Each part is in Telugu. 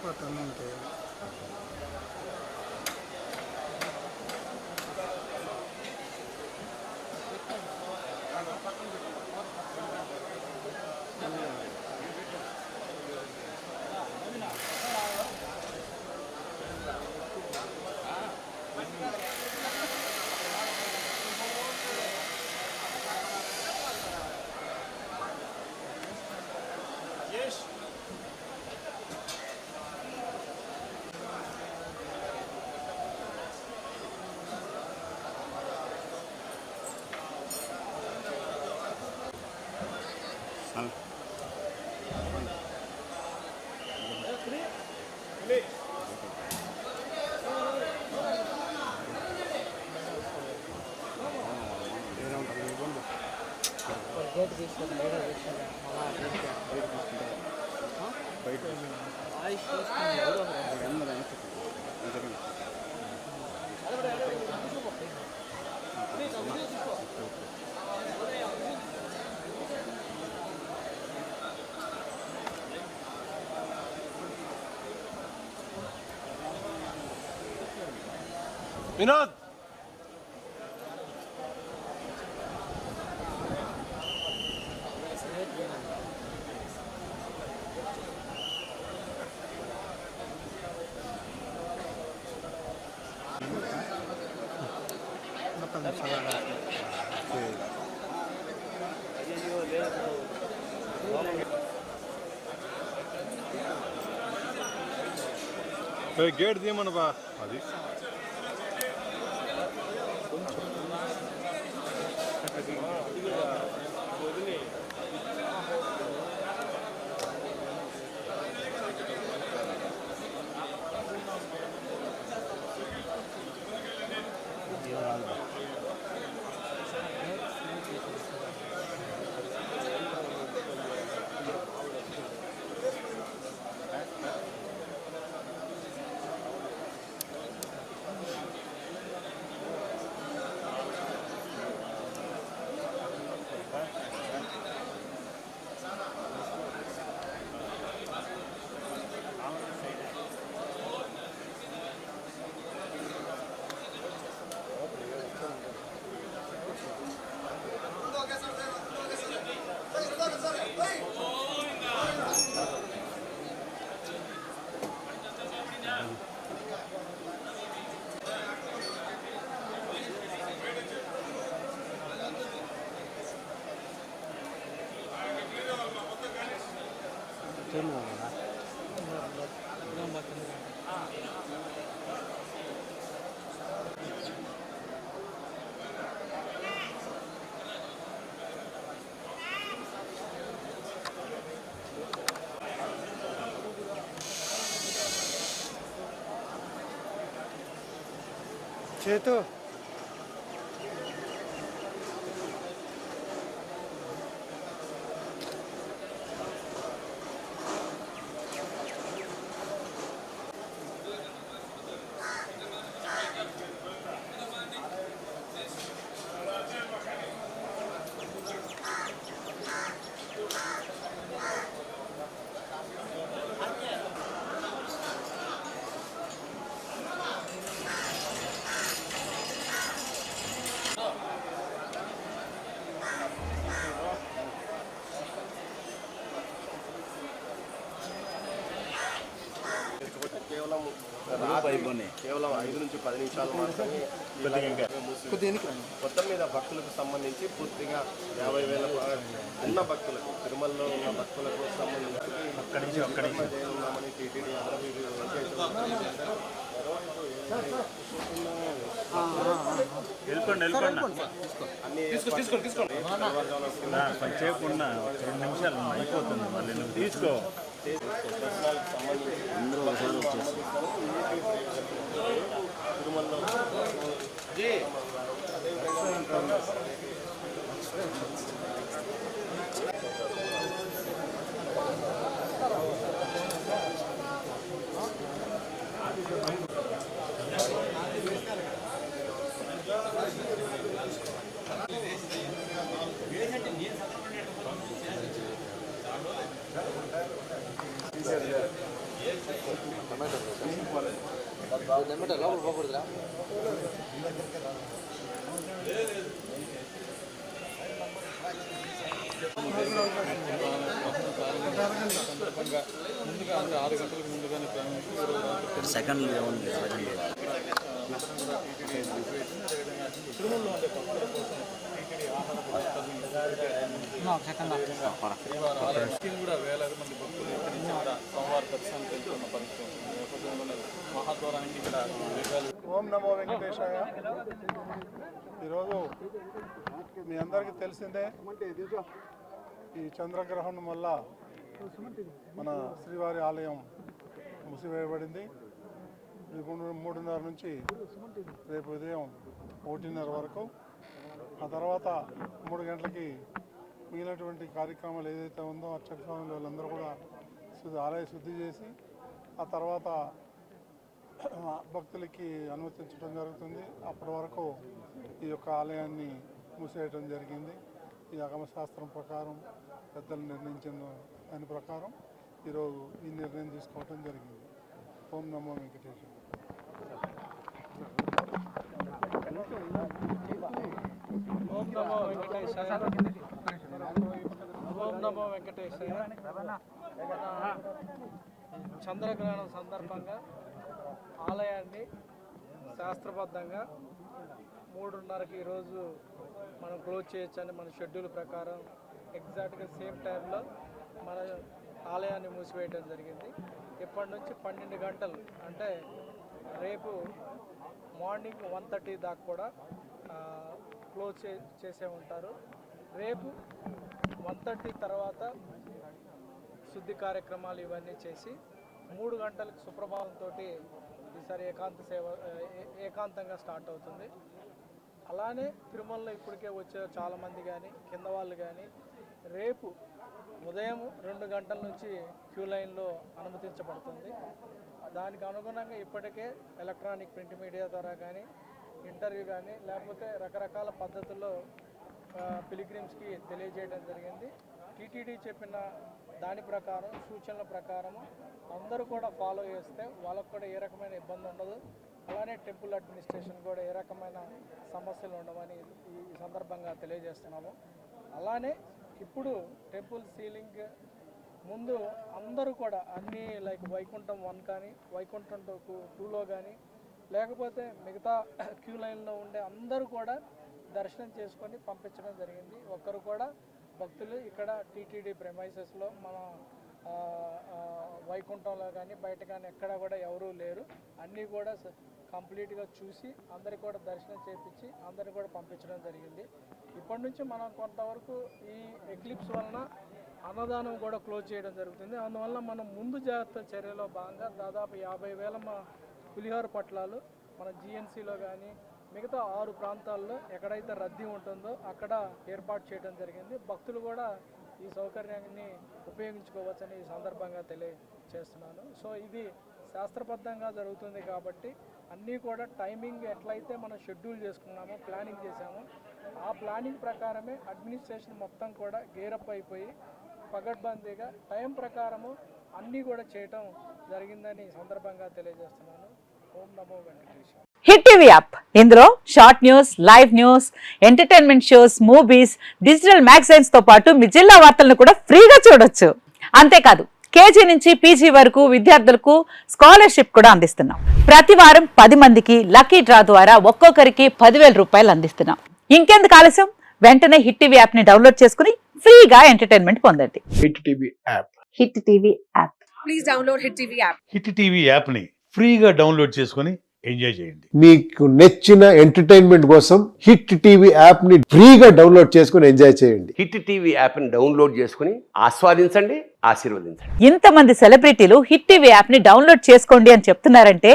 Totalmente. వినోద్ గేట్ తీయమనబా అది చేతు కేవలం 5 నుంచి 10 నిమిషాలు మాత్రమే మొత్తం మీద భక్తులకు సంబంధించి పూర్తిగా 50,000 ఉన్న భక్తులకు తిరుమలలో ఉన్న భక్తులకు సంబంధించి ఉన్నామని టీటీడీ కొంచెంసేపు ఉన్న 2 నిమిషాలు అయిపోతుంది మళ్ళీ నువ్వు తీసుకో. తిరుమలలో సెకండ్ కూడా వేలాది మంది భక్తులు ఇక్కడి నుంచి కూడా సోమవారం దర్శనానికి వెళ్తున్న పరిస్థితి నేపథ్యంలో మహాద్వారానికి ఇక్కడ ఓం నమో వెంకటేశాయ. ఈరోజు మీ అందరికీ తెలిసిందే, ఈ చంద్రగ్రహణం వల్ల మన శ్రీవారి ఆలయం మూసివేయబడింది. 3:30 నుంచి రేపు ఉదయం 1:30 వరకు. ఆ తర్వాత 3 గంటలకి మిగిలినటువంటి కార్యక్రమాలు ఏదైతే ఉందో అర్చక స్వాములు వాళ్ళందరూ కూడా ఆలయ శుద్ధి చేసి ఆ తర్వాత భక్తులకి అనుమతించడం జరుగుతుంది. అప్పటి వరకు ఈ యొక్క ఆలయాన్ని మూసేయడం జరిగింది. ఈ ఆగమశాస్త్రం ప్రకారం పెద్దలు నిర్ణయించిన దాని ప్రకారం ఈరోజు ఈ నిర్ణయం తీసుకోవడం జరిగింది. ఓం నమో వెంకటేశ్వర. ఓం నమో వెంకటేశాయ. ఓం నమో వెంకటేశాయ. చంద్రగ్రహణం సందర్భంగా ఆలయాన్ని శాస్త్రబద్ధంగా 3:30కి ఈరోజు మనం క్లోజ్ చేయొచ్చని మన షెడ్యూల్ ప్రకారం ఎగ్జాక్ట్గా సేమ్ టైంలో మన ఆలయాన్ని మూసివేయడం జరిగింది. ఇప్పటి నుంచి 12 గంటలు అంటే రేపు మార్నింగ్ 1:30 దాకా కూడా క్లోజ్ చేసే ఉంటారు. రేపు 1:30 తర్వాత శుద్ధి కార్యక్రమాలు ఇవన్నీ చేసి 3 గంటలకు సుప్రభాతంతో ఈసారి ఏకాంతంగా స్టార్ట్ అవుతుంది. అలానే తిరుమలలో ఇప్పటికే వచ్చే చాలామంది కానీ కింద వాళ్ళు కానీ రేపు ఉదయం 2 గంటల నుంచి క్యూ లైన్లో అనుమతించబడుతుంది. దానికి అనుగుణంగా ఇప్పటికే ఎలక్ట్రానిక్ ప్రింట్ మీడియా ద్వారా కానీ ఇంటర్వ్యూ కానీ లేకపోతే రకరకాల పద్ధతుల్లో పిలిగ్రిమ్స్కి తెలియజేయడం జరిగింది. టీటీడీ చెప్పిన దాని ప్రకారం సూచనల ప్రకారం అందరూ కూడా ఫాలో చేస్తే వాళ్ళకు కూడా ఏ రకమైన ఇబ్బంది ఉండదు. అలానే టెంపుల్ అడ్మినిస్ట్రేషన్ కూడా ఏ రకమైన సమస్యలు ఉండవని ఈ సందర్భంగా తెలియజేస్తున్నాము. అలానే ఇప్పుడు టెంపుల్ సీలింగ్ ముందు అందరూ కూడా అన్నీ లైక్ వైకుంఠం 1 కానీ వైకుంఠం 2లో కానీ లేకపోతే మిగతా క్యూ లైన్లో ఉండే అందరూ కూడా దర్శనం చేసుకొని పంపించడం జరిగింది. ఒక్కరు కూడా భక్తులు ఇక్కడ టీటీడీ ప్రెమైసెస్లో మన వైకుంఠంలో కానీ బయట కానీ ఎక్కడ కూడా ఎవరూ లేరు. అన్నీ కూడా కంప్లీట్గా చూసి అందరికి కూడా దర్శనం చేయించి అందరిని కూడా పంపించడం జరిగింది. ఇప్పటి నుంచి మనం కొంతవరకు ఈ ఎక్లిప్స్ వలన అన్నదానం కూడా క్లోజ్ చేయడం జరుగుతుంది. అందువల్ల మనం ముందు జాగ్రత్త చర్యలో భాగంగా దాదాపు 50,000 పులిహోర పట్లాలు మన జిఎన్సీలో కానీ మిగతా 6 ప్రాంతాల్లో ఎక్కడైతే రద్దీ ఉంటుందో అక్కడ ఏర్పాటు చేయడం జరిగింది. భక్తులు కూడా ఈ సౌకర్యాన్ని ఉపయోగించుకోవచ్చని ఈ సందర్భంగా తెలియజేస్తున్నాను. సో ఇది శాస్త్రబద్ధంగా జరుగుతుంది కాబట్టి అన్నీ కూడా టైమింగ్ ఎట్లయితే మనం షెడ్యూల్ చేసుకున్నామో ప్లానింగ్ చేసామో ఆ ప్లానింగ్ ప్రకారమే అడ్మినిస్ట్రేషన్ మొత్తం కూడా గేరప్ అయిపోయి పగడ్బందీగా టైం ప్రకారము అన్నీ కూడా చేయటం జరిగిందని ఈ సందర్భంగా తెలియజేస్తున్నాను. ఓం నమో వెంకటేశ్వర. హిట్ టీవీ యాప్, ఇందులో short news, live news, entertainment shows, movies, digital magazines తో పాటు మీ జిల్లా వార్తలను కూడా ఫ్రీగా చూడొచ్చు. అంతేకాదు కేజీ నుంచి పీజీ వరకు విద్యార్థులకు స్కాలర్షిప్ కూడా అందిస్తున్నాం. ప్రతి వారం 10 మందికి లక్కీ డ్రా ద్వారా ఒక్కొక్కరికి 10,000 రూపాయలు అందిస్తున్నాం. ఇంకెందుకు ఆలస్యం, వెంటనే హిట్ టీవీ యాప్ ని డౌన్లోడ్ చేసుకుని ఫ్రీగా ఎంటర్టైన్మెంట్ పొందండి. Hit TV app. Hit TV app. Please download Hit TV app. Hit TV యాప్ని ఫ్రీగా డౌన్లోడ్ చేసుకొని ఎంజాయ్ చేయండి. మీకు నచ్చిన ఎంటర్టైన్మెంట్ కోసం హిట్ టీవీ యాప్ ని ఫ్రీగా డౌన్లోడ్ చేసుకుని ఎంజాయ్ చేయండి. హిట్ టీవీ యాప్ని డౌన్లోడ్ చేసుకుని ఆస్వాదించండి, ఆశీర్వదించండి. ఇంతమంది సెలబ్రిటీలు హిట్ టీవీ యాప్ ని డౌన్లోడ్ చేసుకోండి అని చెప్తున్నారంటే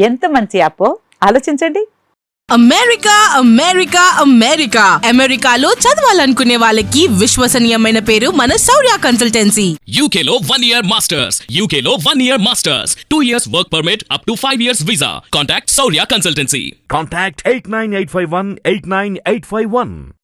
ఎంత మంచి యాప్ ఆలోచించండి. అమెరికా అమెరికా అమెరికా అమెరికాలో చదవాలనుకునే వాళ్ళకి విశ్వసనీయమైన పేరు మన శౌర్య కన్సల్టెన్సీ. UK లో 1 year masters. UK లో 1 year masters. 2 years work permit up to 5 years visa. Contact Saurya Consultancy. Contact 89851 89851.